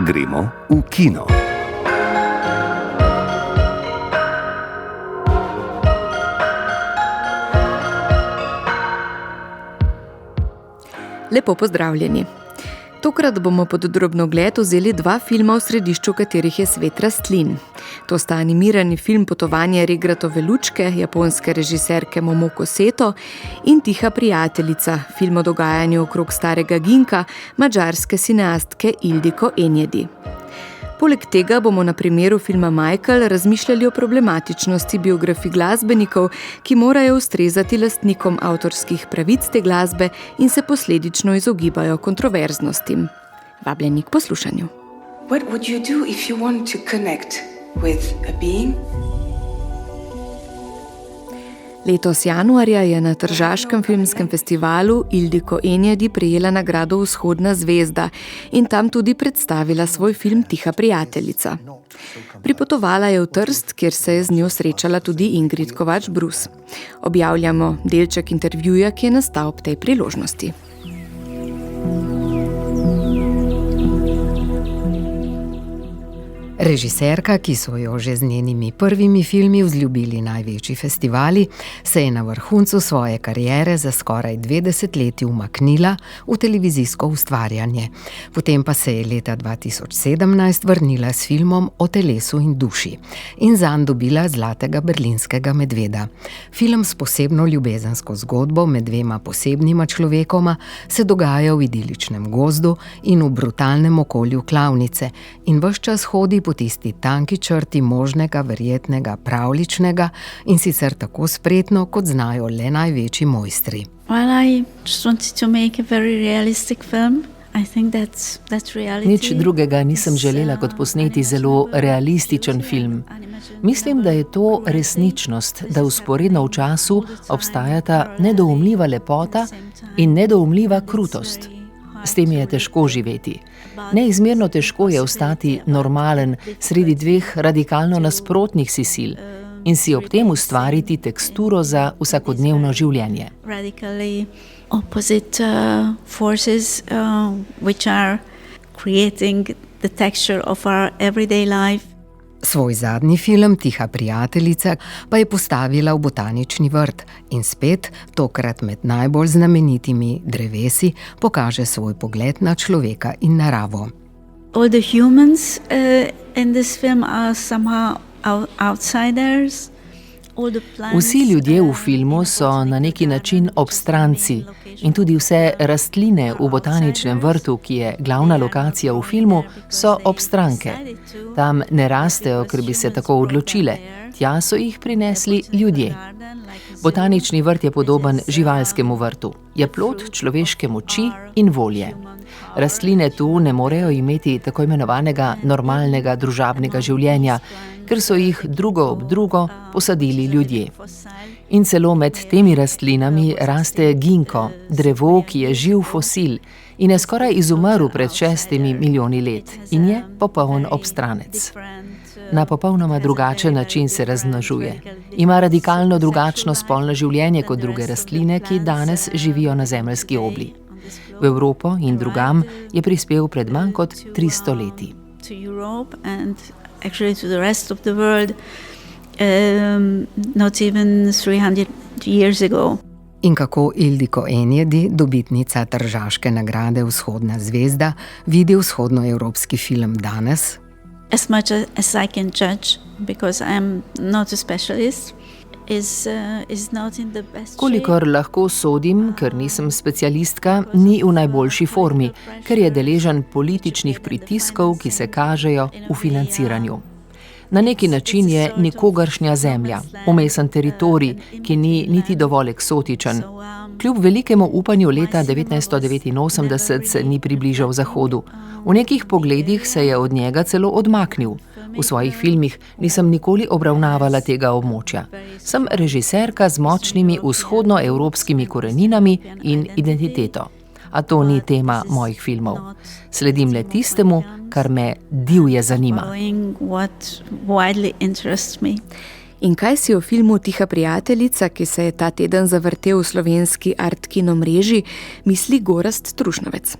Gremo v kino. Lepo pozdravljeni. Tokrat bomo pod drobnogled vzeli dva filma, v središču katerih je svet rastlin. To sta animirani film Potovanje Regratove lučke japonske režiserke Momoko Seto in Tiha prijateljica, film o dogajanju okrog starega ginka madžarske cineastke Ildiko Enjedi. Poleg tega bomo na primeru filma Michael razmišljali o problematičnosti biografij glasbenikov, ki morajo ustrezati lastnikom avtorskih pravic te glasbe in se posledično izogibajo kontroverznostim. Vabljeni k poslušanju. What would you do if you want to connect with a being? Letos januarja je na Tržaškem filmskem festivalu Ildiko Enjedi prejela nagrado Vzhodna zvezda in tam tudi predstavila svoj film Tiha prijateljica. Pripotovala je v Trst, kjer se je z njo srečala tudi Ingrid Kovač-Brus. Objavljamo delček intervjuja, ki je nastal ob tej priložnosti. Režiserka, ki so jo že z njenimi prvimi filmi vzljubili največji festivali, se je na vrhuncu svoje kariere za skoraj 2 desetletji umaknila v televizijsko ustvarjanje. Potem pa se je leta 2017 vrnila s filmom O telesu in duši in zanj dobila Zlatega berlinskega medveda. Film s posebno ljubezensko zgodbo med dvema posebnima človekoma se dogaja v idiličnem gozdu in v brutalnem okolju klavnice in ves čas hodi po tisti tanki črti možnega, verjetnega, pravličnega in sicer tako spretno, kot znajo le največji mojstri. Nič drugega nisem želela kot posneti zelo realističen film. Mislim, da je to resničnost, da vzporedno v času obstajata nedoumljiva lepota in nedoumljiva krutost. S tem je težko živeti. Neizmerno težko je ostati normalen sredi dveh radikalno nasprotnih si sil in si ob tem ustvariti teksturo za vsakodnevno življenje. Svoj zadnji film, Tiha prijateljica, pa je postavila v botanični vrt in spet, tokrat med najbolj znamenitimi drevesi, pokaže svoj pogled na človeka in naravo. All the humans in this film are somehow outsiders. Vsi ljudje v filmu so na neki način obstranci in tudi vse rastline v botaničnem vrtu, ki je glavna lokacija v filmu, so obstranke. Tam ne rastejo, ker bi se tako odločile. Tja so jih prinesli ljudje. Botanični vrt je podoben živalskemu vrtu. Je plod človeške moči in volje. Rastline tu ne morejo imeti tako imenovanega normalnega družabnega življenja, ker so jih drugo ob drugo posadili ljudje. In celo med temi rastlinami raste ginko, drevo, ki je živ fosil in je skoraj izumrl pred 6 milijoni let in je popoln obstranec. Na popolnoma drugačen način se razmnožuje. Ima radikalno drugačno spolno življenje kot druge rastline, ki danes živijo na zemeljski obli. V Evropo in drugam je prispel pred manj kot 300 leti. In kako Ildiko Enjedi, dobitnica Tržaške nagrade Vzhodna zvezda, vidi vzhodnoevropski film danes? As much as I can judge, because I am not a specialist, is not in the best shape. Kolikor lahko sodim, ker nisem specialistka, ni v najboljši formi, ker je deležen političnih pritiskov, ki se kažejo v financiranju. Na neki način je nikogaršnja zemlja, vmesen teritorij, ki ni niti dovolj eksotičen. Kljub velikemu upanju leta 1989 se ni približal Zahodu. V nekih pogledih se je od njega celo odmaknil. V svojih filmih nisem nikoli obravnavala tega območja. Sem režiserka z močnimi vzhodnoevropskimi koreninami in identiteto. A to ni tema mojih filmov. Sledim le tistemu, kar me divje zanima. In kaj si o filmu Tiha prijateljica, ki se je ta teden zavrtel v slovenski Art Kino mreži, misli Gorazd Trušnovec?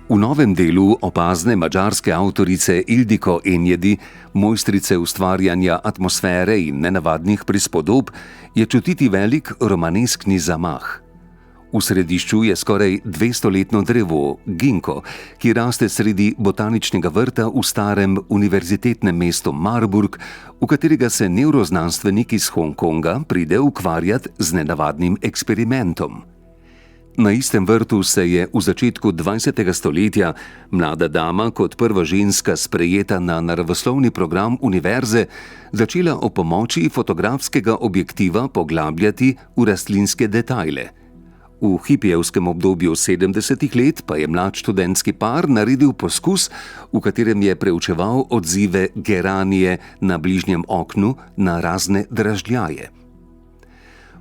V novem delu opazne madžarske avtorice Ildiko Enjedi, mojstrice ustvarjanja atmosfere in nenavadnih prispodob, je čutiti velik romaneskni zamah. V središču je skoraj 200-letno drevo, ginko, ki raste sredi botaničnega vrta v starem univerzitetnem mestu Marburg, v katerega se nevroznanstvenik iz Hongkonga pride ukvarjati z nenavadnim eksperimentom. Na istem vrtu se je v začetku 20. stoletja mlada dama kot prva ženska sprejeta na naravoslovni program univerze začela ob pomoči fotografskega objektiva poglabljati v rastlinske detajle. V hipijevskem obdobju 70. let pa je mlad študentski par naredil poskus, v katerem je preučeval odzive geranije na bližnjem oknu na razne dražljaje.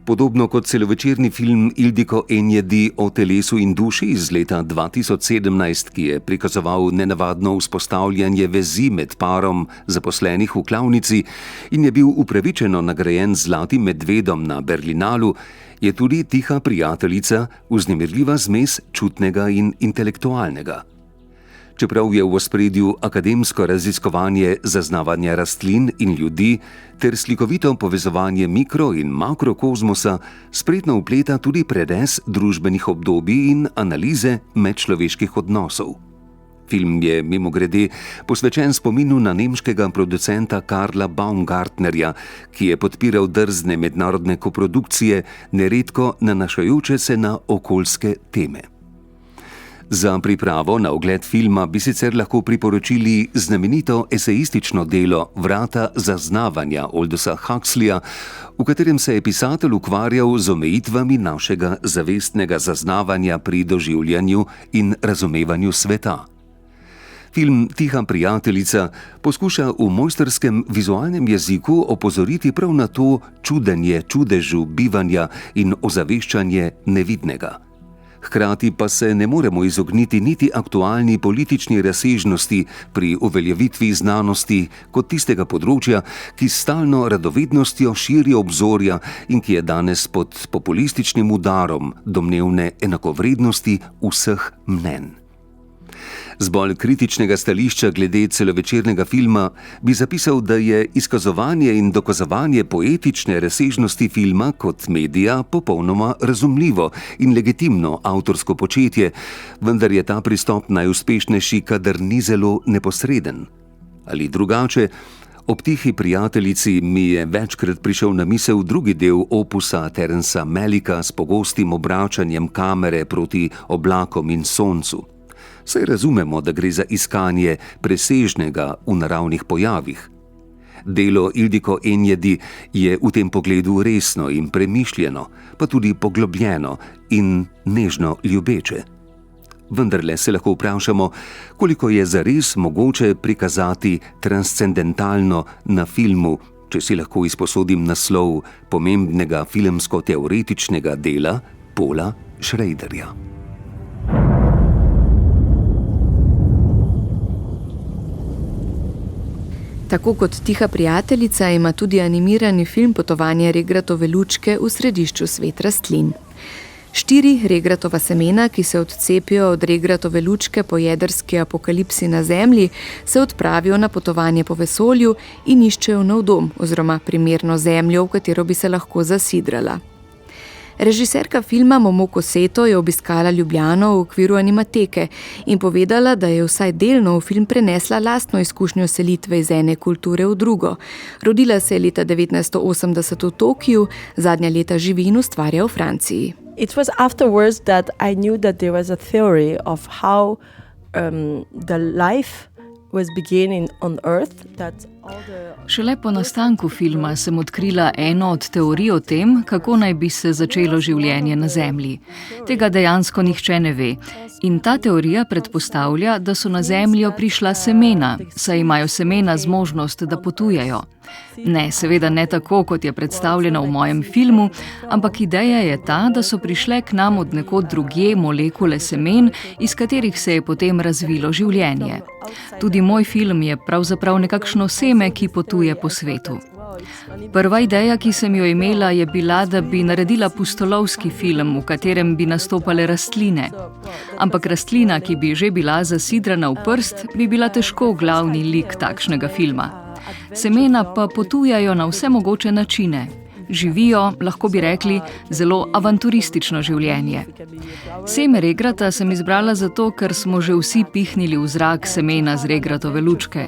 Podobno kot celovečerni film Ildiko Enjedi o telesu in duši iz leta 2017, ki je prikazoval nenavadno vzpostavljanje vezi med parom zaposlenih v klavnici in je bil upravičeno nagrajen z zlatim medvedom na Berlinalu, je tudi Tiha prijateljica vznemirljiva zmes čutnega in intelektualnega. Čeprav je v ospredju akademsko raziskovanje zaznavanja rastlin in ljudi ter slikovito povezovanje mikro- in makrokozmosa, spretno vpleta tudi prerez družbenih obdobij in analize medčloveških odnosov. Film je mimogrede posvečen spominu na nemškega producenta Karla Baumgartnerja, ki je podpiral drzne mednarodne koprodukcije, neredko nanašajoče se na okoljske teme. Za pripravo na ogled filma bi sicer lahko priporočili znamenito esejistično delo Vrata zaznavanja Aldosa Huxleyja, v katerem se je pisatelj ukvarjal z omejitvami našega zavestnega zaznavanja pri doživljanju in razumevanju sveta. Film Tiha prijateljica poskuša v mojstrskem vizualnem jeziku opozoriti prav na to čudenje čudežu bivanja in ozaveščanje nevidnega. Hkrati pa se ne moremo izogniti niti aktualni politični razsežnosti pri uveljavitvi znanosti kot tistega področja, ki s stalno radovednostjo širi obzorja in ki je danes pod populističnim udarom domnevne enakovrednosti vseh mnenj. Z bolj kritičnega stališča glede celovečernega filma bi zapisal, da je izkazovanje in dokazovanje poetične razsežnosti filma kot medija popolnoma razumljivo in legitimno avtorsko početje, vendar je ta pristop najuspešnejši, kadar ni zelo neposreden. Ali drugače, ob Tihi prijateljici mi je večkrat prišel na misel drugi del opusa Terensa Malicka s pogostim obračanjem kamere proti oblakom in soncu. Saj razumemo, da gre za iskanje presežnega v naravnih pojavih. Delo Ildiko Enjedi je v tem pogledu resno in premišljeno, pa tudi poglobljeno in nežno ljubeče. Vendarle se lahko vprašamo, koliko je zares mogoče prikazati transcendentalno na filmu, če si lahko izposodim naslov pomembnega filmsko-teoretičnega dela Paula Schraderja. Tako kot Tiha prijateljica ima tudi animirani film Potovanje Regratove lučke v središču svet rastlin. 4 regratova semena, ki se odcepijo od regratove lučke po jedrski apokalipsi na Zemlji, se odpravijo na potovanje po vesolju in iščejo nov dom oziroma primerno zemljo, v katero bi se lahko zasidrala. Režiserka filma Momoko Seto je obiskala Ljubljano v okviru Animateke in povedala, da je vsaj delno v film prenesla lastno izkušnjo selitve iz ene kulture v drugo. Rodila se je leta 1980 v Tokiu, zadnja leta živi in ustvarja v Franciji. It was afterwards that I knew that there was a theory of how the life was beginning on Earth, that Šele po nastanku filma sem odkrila eno od teorij o tem, kako naj bi se začelo življenje na Zemlji. Tega dejansko nihče ne ve. In ta teorija predpostavlja, da so na Zemljo prišla semena, saj imajo semena zmožnost, da potujejo. Ne, seveda ne tako, kot je predstavljeno v mojem filmu, ampak ideja je ta, da so prišle k nam od nekod drugje molekule semen, iz katerih se je potem razvilo življenje. Tudi moj film je pravzaprav nekakšno seme, ki potuje po svetu. Prva ideja, ki sem jo imela, je bila, da bi naredila pustolovski film, v katerem bi nastopale rastline. Ampak rastlina, ki bi že bila zasidrana v prst, bi bila težko glavni lik takšnega filma. Semena pa potujajo na vse mogoče načine. Živijo, lahko bi rekli, zelo avanturistično življenje. Seme regrata sem izbrala zato, ker smo že vsi pihnili v zrak semena z regratove lučke.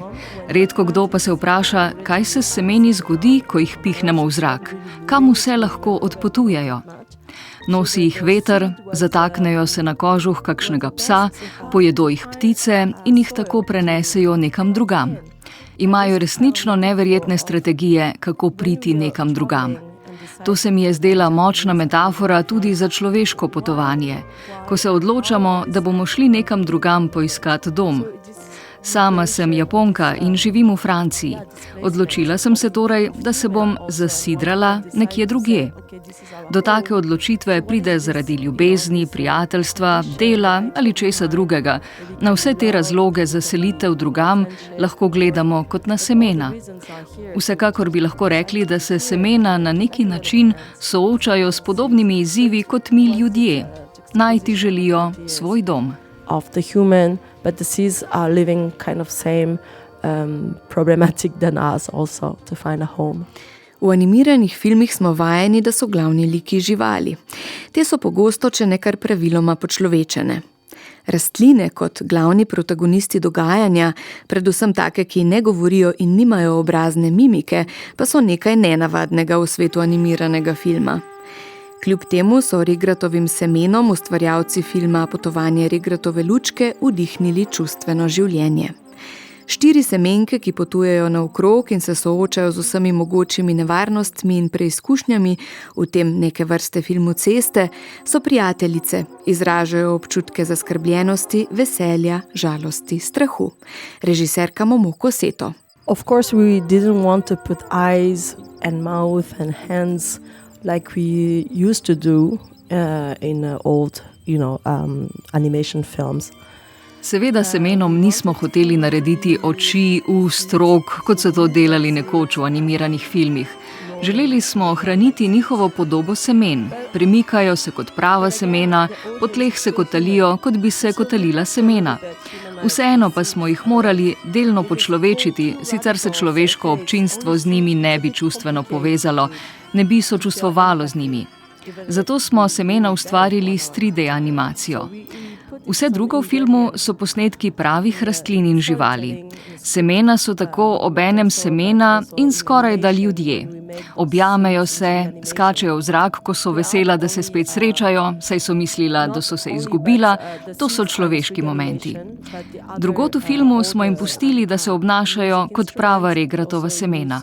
Redko kdo pa se vpraša, kaj se s semeni zgodi, ko jih pihnemo v zrak, kam vse lahko odpotujejo. Nosi jih veter, zataknejo se na kožuh kakšnega psa, pojedo jih ptice in jih tako prenesejo nekam drugam. Imajo resnično neverjetne strategije, kako priti nekam drugam. To se mi je zdela močna metafora tudi za človeško potovanje, ko se odločamo, da bomo šli nekam drugam poiskat dom. Sama sem Japonka in živim v Franciji. Odločila sem se torej, da se bom zasidrala nekje drugje. Do take odločitve pride zaradi ljubezni, prijateljstva, dela ali česa drugega. Na vse te razloge za selitev drugam lahko gledamo kot na semena. Vsekakor bi lahko rekli, da se semena na neki način soočajo s podobnimi izzivi kot mi ljudje. Najti želijo svoj dom. Of the human, but the seeds are living kind of same problematic than us also to find a home. V animiranih filmih smo vajeni, da so glavni liki živali. Te so pogosto, če ne kar praviloma, počlovečene. Rastline kot glavni protagonisti dogajanja, predvsem take, ki ne govorijo in nimajo obrazne mimike, pa so nekaj nenavadnega v svetu animiranega filma. Kljub temu so regratovim semenom ustvarjalci filma Potovanje regratove lučke vdihnili čustveno življenje. 4 semenke, ki potujejo naokrog in se soočajo z vsemi mogočimi nevarnostmi in preizkušnjami, v tem neke vrste filmu Ceste, so prijateljice, izražajo občutke zaskrbljenosti, veselja, žalosti, strahu. Režiserka Momoko Seto. Of course we didn't want to put eyes and mouth and hands like we used to do in old, animation films. Seveda semenom nismo hoteli narediti oči, ust, rok, kot so to delali nekoč v animiranih filmih. Želeli smo ohraniti njihovo podobo semen. Premikajo se kot prava semena, po tleh se kotalijo, kot bi se kotalila semena. Vseeno pa smo jih morali delno počlovečiti, sicer se človeško občinstvo z njimi ne bi čustveno povezalo, ne bi sočustvovalo z njimi. Zato smo semena ustvarili s 3D animacijo. Vse drugo v filmu so posnetki pravih rastlin in živali. Semena so tako obenem semena in skoraj da ljudje. Objamejo se, skačejo v zrak, ko so vesela, da se spet srečajo, saj so mislila, da so se izgubila. To so človeški momenti. Drugot v filmu smo jim pustili, da se obnašajo kot prava regratova semena.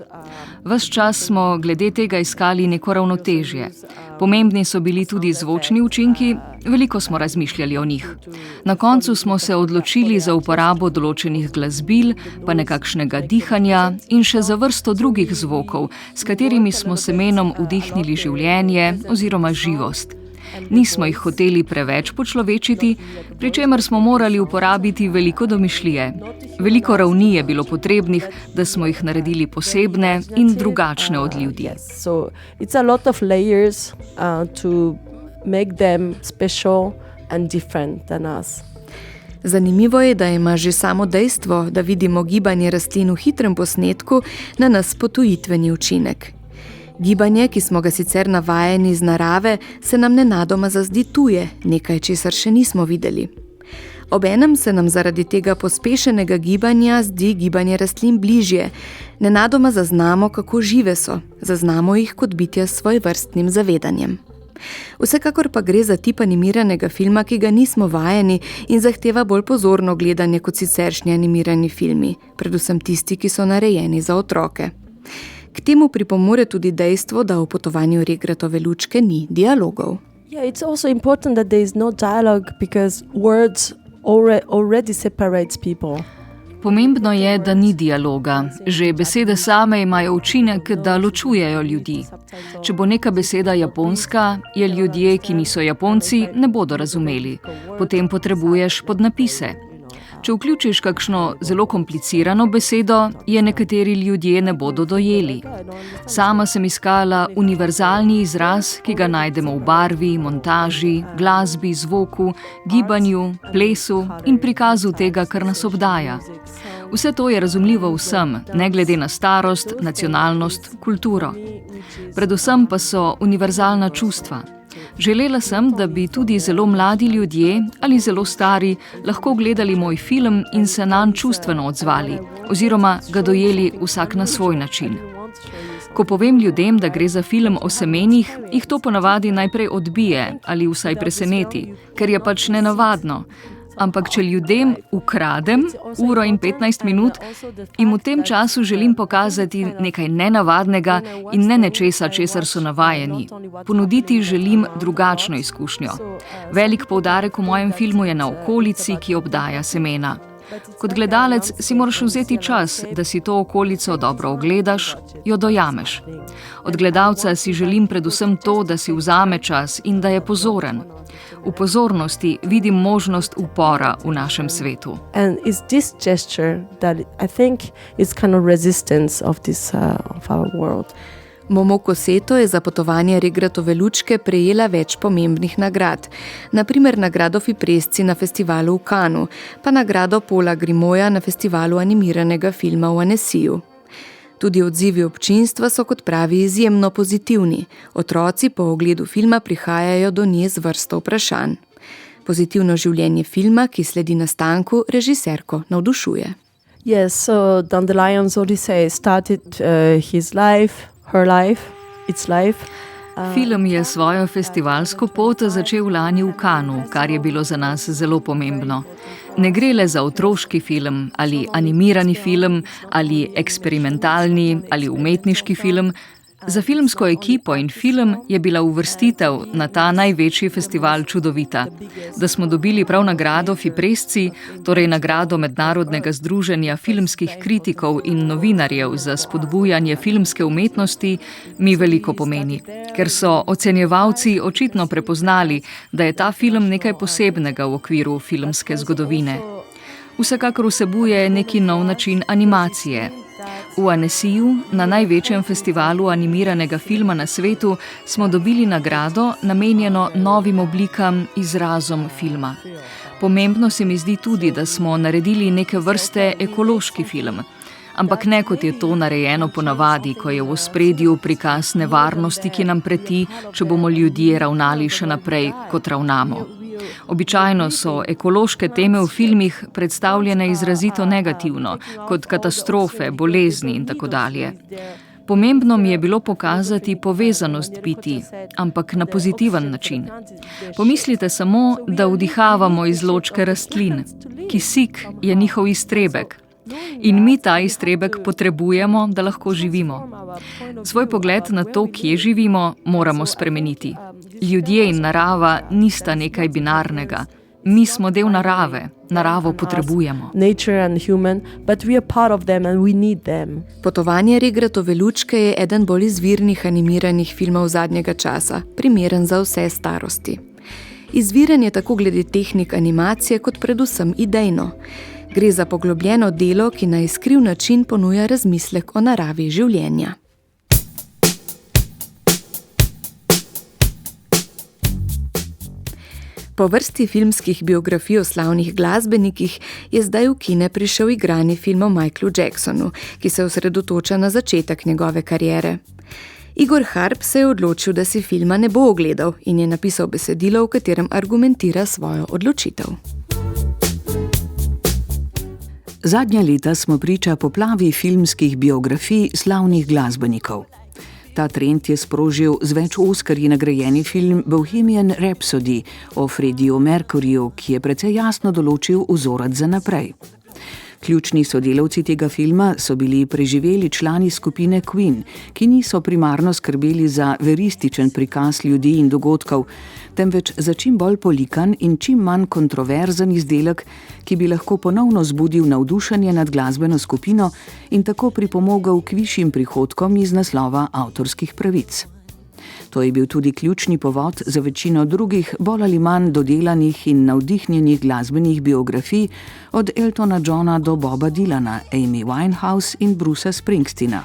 Ves čas smo glede tega iskali neko ravnotežje. Pomembni so bili tudi zvočni učinki, veliko smo razmišljali o njih. Na koncu smo se odločili za uporabo določenih glasbil, pa nekakšnega dihanja in še za vrsto drugih zvokov, s katerimi smo semenom vdihnili življenje oziroma živost. Nismo jih hoteli preveč počlovečiti, pri čemer smo morali uporabiti veliko domišljije. Veliko ravni je bilo potrebnih, da smo jih naredili posebne in drugačne od ljudi. So it's a lot of layers to make them special and different than us. Zanimivo je, da ima že samo dejstvo, da vidimo gibanje rastlin v hitrem posnetku, na nas potujitveni učinek. Gibanje, ki smo ga sicer navajeni iz narave, se nam nenadoma zazdi tuje, nekaj, česar še nismo videli. Obenem se nam zaradi tega pospešenega gibanja zdi gibanje rastlin bližje. Nenadoma zaznamo, kako žive so, zaznamo jih kot bitja s svojevrstnim zavedanjem. Vsekakor pa gre za tip animiranega filma, ki ga nismo vajeni in zahteva bolj pozorno gledanje kot siceršnji animirani filmi, predvsem tisti, ki so narejeni za otroke. K temu pripomore tudi dejstvo, da v Potovanju regratove lučke ni dialogov. Yeah, it's also important that there is no dialogue because words already separates people. Pomembno je, da ni dialoga. Že besede same imajo učinek, da ločujejo ljudi. Če bo neka beseda japonska, je ljudje, ki niso Japonci, ne bodo razumeli. Potem potrebuješ podnapise. Če vključiš kakšno zelo komplicirano besedo, je nekateri ljudje ne bodo dojeli. Sama sem iskala univerzalni izraz, ki ga najdemo v barvi, montaži, glasbi, zvoku, gibanju, plesu in prikazu tega, kar nas obdaja. Vse to je razumljivo vsem, ne glede na starost, nacionalnost, kulturo. Predvsem pa so univerzalna čustva. Želela sem, da bi tudi zelo mladi ljudje ali zelo stari lahko gledali moj film in se nanj čustveno odzvali, oziroma ga dojeli vsak na svoj način. Ko povem ljudem, da gre za film o semenih, jih to ponavadi najprej odbije ali vsaj preseneti, ker je pač nenavadno. Ampak če ljudem ukradem 1:15 minut, jim v tem času želim pokazati nekaj nenavadnega in ne nečesa, česar so navajeni. Ponuditi želim drugačno izkušnjo. Velik poudarek v mojem filmu je na okolici, ki obdaja semena. Kot gledalec si moraš vzeti čas, da si to okolico dobro ogledaš, jo dojameš. Od gledalca si želim predvsem to, da si vzame čas in da je pozoren. V pozornosti vidim možnost upora v našem svetu. And it's this gesture that I think is kind of resistance of our world. Momoko Seto je za potovanje Regratove lučke prejela več pomembnih nagrad. Naprimer nagrado Fipresci na festivalu v Cannesu, pa nagrado Paula Grimoja na festivalu animiranega filma v Annecyju. Tudi odzivi občinstva so, kot pravi, izjemno pozitivni. Otroci po ogledu filma prihajajo do nje z vrsto vprašanj. Pozitivno življenje filma, ki sledi nastanku, režiserko navdušuje. Yes, so Dandelion's Odyssey started his life, her life, its life. Film je svojo festivalsko pot začel lani v Cannesu, kar je bilo za nas zelo pomembno. Ne gre le za otroški film ali animirani film ali eksperimentalni ali umetniški film. Za filmsko ekipo in film je bila uvrstitev na ta največji festival čudovita. Da smo dobili prav nagrado Fipresci, torej nagrado Mednarodnega združenja filmskih kritikov in novinarjev za spodbujanje filmske umetnosti, mi veliko pomeni. Ker so ocenjevalci očitno prepoznali, da je ta film nekaj posebnega v okviru filmske zgodovine. Vsekakor vsebuje neki nov način animacije. V Annecyju, na največjem festivalu animiranega filma na svetu, smo dobili nagrado, namenjeno novim oblikam, izrazom filma. Pomembno se mi zdi tudi, da smo naredili neke vrste ekološki film. Ampak ne kot je to narejeno ponavadi, ko je v ospredju prikaz nevarnosti, ki nam preti, če bomo ljudje ravnali še naprej, kot ravnamo. Običajno so ekološke teme v filmih predstavljene izrazito negativno, kot katastrofe, bolezni in tako dalje. Pomembno mi je bilo pokazati povezanost bitij, ampak na pozitiven način. Pomislite samo, da vdihavamo izločke rastlin. Kisik je njihov iztrebek. In mi ta iztrebek potrebujemo, da lahko živimo. Svoj pogled na to, kje živimo, moramo spremeniti. Ljudje in narava nista nekaj binarnega. Mi smo del narave, naravo potrebujemo. Potovanje Regratove lučke je eden bolj izvirnih animiranih filmov zadnjega časa, primeren za vse starosti. Izviren je tako glede tehnik animacije, kot predvsem idejno. Gre za poglobljeno delo, ki na iskriv način ponuja razmislek o naravi življenja. Po vrsti filmskih biografij o slavnih glasbenikih je zdaj v kine prišel igrani film o Michaelu Jacksonu, ki se osredotoča na začetek njegove kariere. Igor Harp se je odločil, da si filma ne bo ogledal in je napisal besedilo, v katerem argumentira svojo odločitev. Zadnja leta smo priča poplavi filmskih biografij slavnih glasbenikov. Ta trend je sprožil z več Oskarji nagrajeni film Bohemian Rhapsody o Freddiju Mercuryju, ki je precej jasno določil vzorec za naprej. Ključni sodelavci tega filma so bili preživeli člani skupine Queen, ki niso primarno skrbeli za verističen prikaz ljudi in dogodkov, temveč za čim bolj polikan in čim manj kontroverzen izdelek, ki bi lahko ponovno zbudil navdušenje nad glasbeno skupino in tako pripomogel k višjim prihodkom iz naslova avtorskih pravic. To je bil tudi ključni povod za večino drugih, bolj ali manj dodelanih in navdihnjenih glasbenih biografij, od Eltona Johna do Boba Dylana, Amy Winehouse in Brucea Springsteena.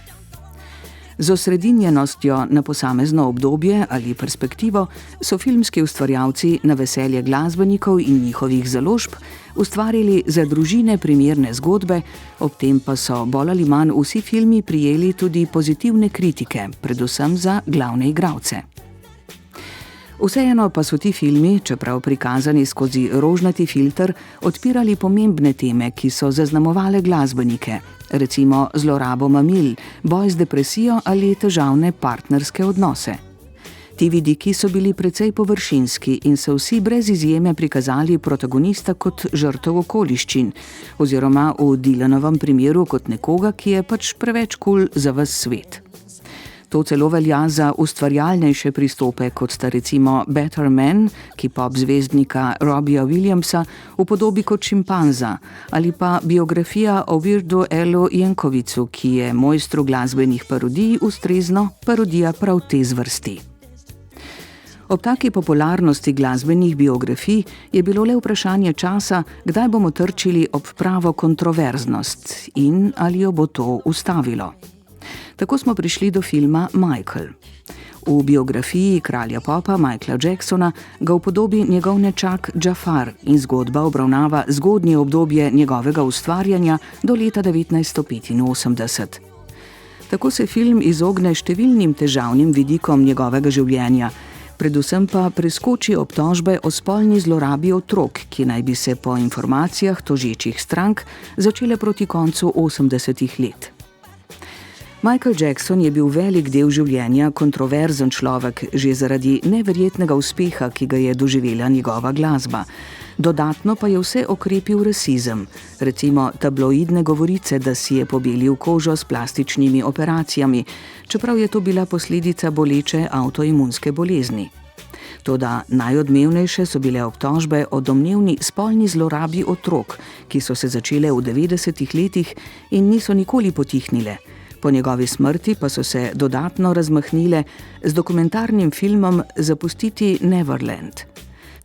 Z osredinjenostjo na posamezno obdobje ali perspektivo so filmski ustvarjalci na veselje glasbenikov in njihovih založb ustvarili za družine primerne zgodbe, ob tem pa so bolj ali manj vsi filmi prejeli tudi pozitivne kritike, predvsem za glavne igralce. Vseeno pa so ti filmi, čeprav prikazani skozi rožnati filter, odpirali pomembne teme, ki so zaznamovale glasbenike, recimo zlorabo mamil, boj z depresijo ali težavne partnerske odnose. Ti vidiki so bili precej površinski in so vsi brez izjeme prikazali protagonista kot žrtev okoliščin, oziroma v Dylanovem primeru kot nekoga, ki je pač preveč kul za ves svet. To celo velja za ustvarjalnejše pristope, kot sta recimo Better Man, ki pop zvezdnika Robbija Williamsa upodobi kot šimpanza, ali pa biografija o Weirdu Alu Yankovicu, ki je mojstru glasbenih parodij ustrezno parodija prav te zvrsti. Ob taki popularnosti glasbenih biografij je bilo le vprašanje časa, kdaj bomo trčili ob pravo kontroverznost in ali jo bo to ustavilo. Tako smo prišli do filma Michael. V biografiji kralja popa Michaela Jacksona ga upodobi njegov nečak Jafar in zgodba obravnava zgodnje obdobje njegovega ustvarjanja do leta 1985. Tako se film izogne številnim težavnim vidikom njegovega življenja, predvsem pa preskoči obtožbe o spolni zlorabi otrok, ki naj bi se po informacijah tožečih strank začele proti koncu 80-ih let. Michael Jackson je bil velik del življenja kontroverzen človek, že zaradi neverjetnega uspeha, ki ga je doživela njegova glasba. Dodatno pa je vse okrepil rasizem, recimo tabloidne govorice, da si je pobelil kožo s plastičnimi operacijami, čeprav je to bila posledica boleče avtoimunske bolezni. Toda najodmevnejše so bile obtožbe o domnevni spolni zlorabi otrok, ki so se začele v 90-ih letih in niso nikoli potihnile. Po njegovi smrti pa so se dodatno razmahnile z dokumentarnim filmom Zapustiti Neverland.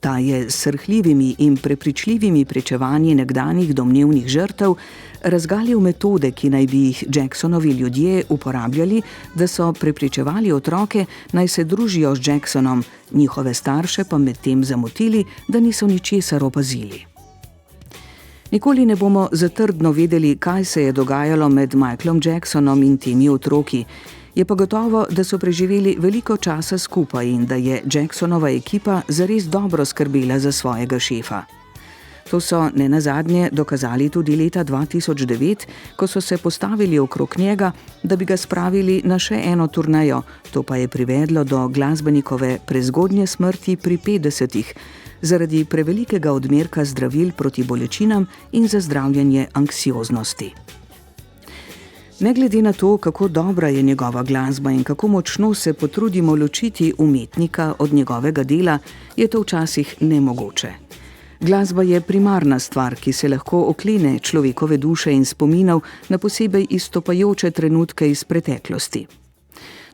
Ta je s srhljivimi in prepričljivimi pričevanji nekdanjih domnevnih žrtev razgalil metode, ki naj bi jih Jacksonovi ljudje uporabljali, da so prepričevali otroke, naj se družijo z Jacksonom, njihove starše pa medtem zamotili, da niso ničesar opazili. Nikoli ne bomo zatrdno vedeli, kaj se je dogajalo med Michaelom Jacksonom in temi otroki. Je pa gotovo, da so preživeli veliko časa skupaj in da je Jacksonova ekipa zares dobro skrbela za svojega šefa. To so nenazadnje dokazali tudi leta 2009, ko so se postavili okrog njega, da bi ga spravili na še eno turnejo. To pa je privedlo do glasbenikove prezgodnje smrti pri 50-ih, zaradi prevelikega odmerka zdravil proti bolečinam in za zdravljenje anksioznosti. Ne glede na to, kako dobra je njegova glasba in kako močno se potrudimo ločiti umetnika od njegovega dela, je to včasih nemogoče. Glasba je primarna stvar, ki se lahko oklene človekove duše in spominov na posebej izstopajoče trenutke iz preteklosti.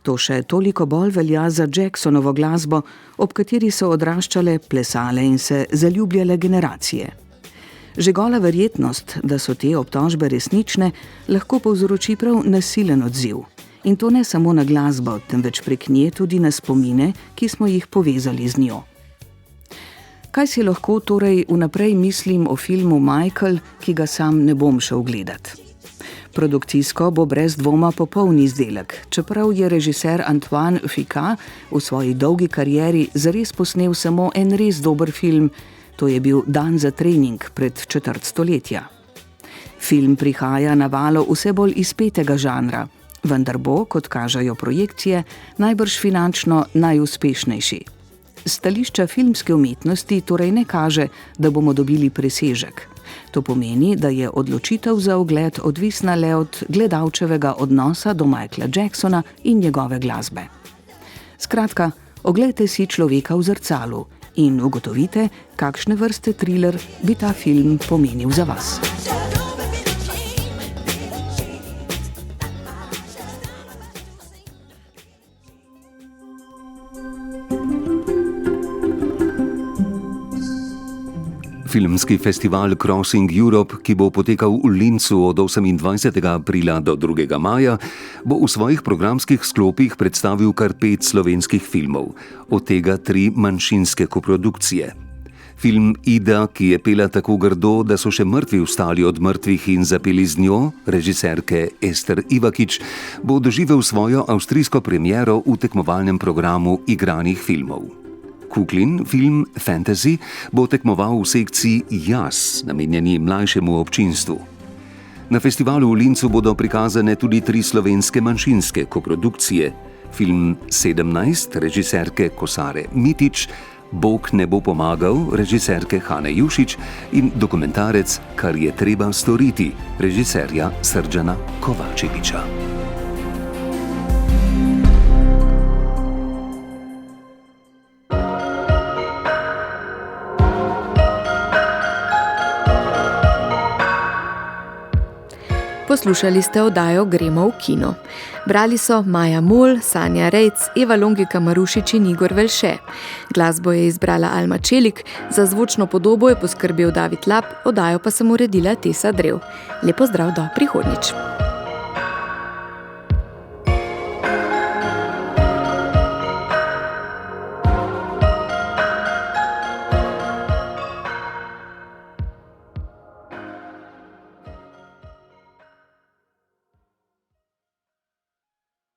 To še toliko bolj velja za Jacksonovo glasbo, ob kateri so odraščale, plesale in se zaljubljale generacije. Že gola verjetnost, da so te obtožbe resnične, lahko povzroči prav nasilen odziv. In to ne samo na glasbo, temveč prek nje tudi na spomine, ki smo jih povezali z njo. Kaj si lahko torej vnaprej mislim o filmu Michael, ki ga sam ne bom šel gledat? Produkcijsko bo brez dvoma popoln izdelek, čeprav je režiser Antoine Fuqua v svoji dolgi karieri zares posnel samo en res dober film, to je bil Dan za trening pred četrt stoletja. Film prihaja na valo vse bolj izpetega žanra, vendar bo, kot kažejo projekcije, najbrž finančno najuspešnejši. S stališča filmske umetnosti torej ne kaže, da bomo dobili presežek. To pomeni, da je odločitev za ogled odvisna le od gledalčevega odnosa do Michaela Jacksona in njegove glasbe. Skratka, oglejte si Človeka v zrcalu in ugotovite, kakšne vrste triler bi ta film pomenil za vas. Filmski festival Crossing Europe, ki bo potekal v Linzu od 28. aprila do 2. maja, bo v svojih programskih sklopih predstavil kar 5 slovenskih filmov, od tega 3 manjšinske koprodukcije. Film Ida, ki je pela tako grdo, da so še mrtvi vstali od mrtvih in zapeli z njo, režiserke Ester Ivakič, bo doživel svojo avstrijsko premiero v tekmovalnem programu igranih filmov. Kuklin, film Fantasy, bo tekmoval v sekciji Jaz, namenjeni mlajšemu občinstvu. Na festivalu v Linzu bodo prikazane tudi 3 slovenske manjšinske koprodukcije. Film 17, režiserke Kosare Mitić, Bog ne bo pomagal, režiserke Hane Jušić in dokumentarec Kar je treba storiti, režiserja Srdžana Kovačevića. Poslušali ste oddajo Gremo v kino. Brali so Maja Mol, Sanja Rejc, Eva Longika Marušič in Igor Velše. Glasbo je izbrala Alma Čelik, za zvočno podobo je poskrbel David Lap, oddajo pa sem uredila Tesa Drev. Lep pozdrav do prihodnjič.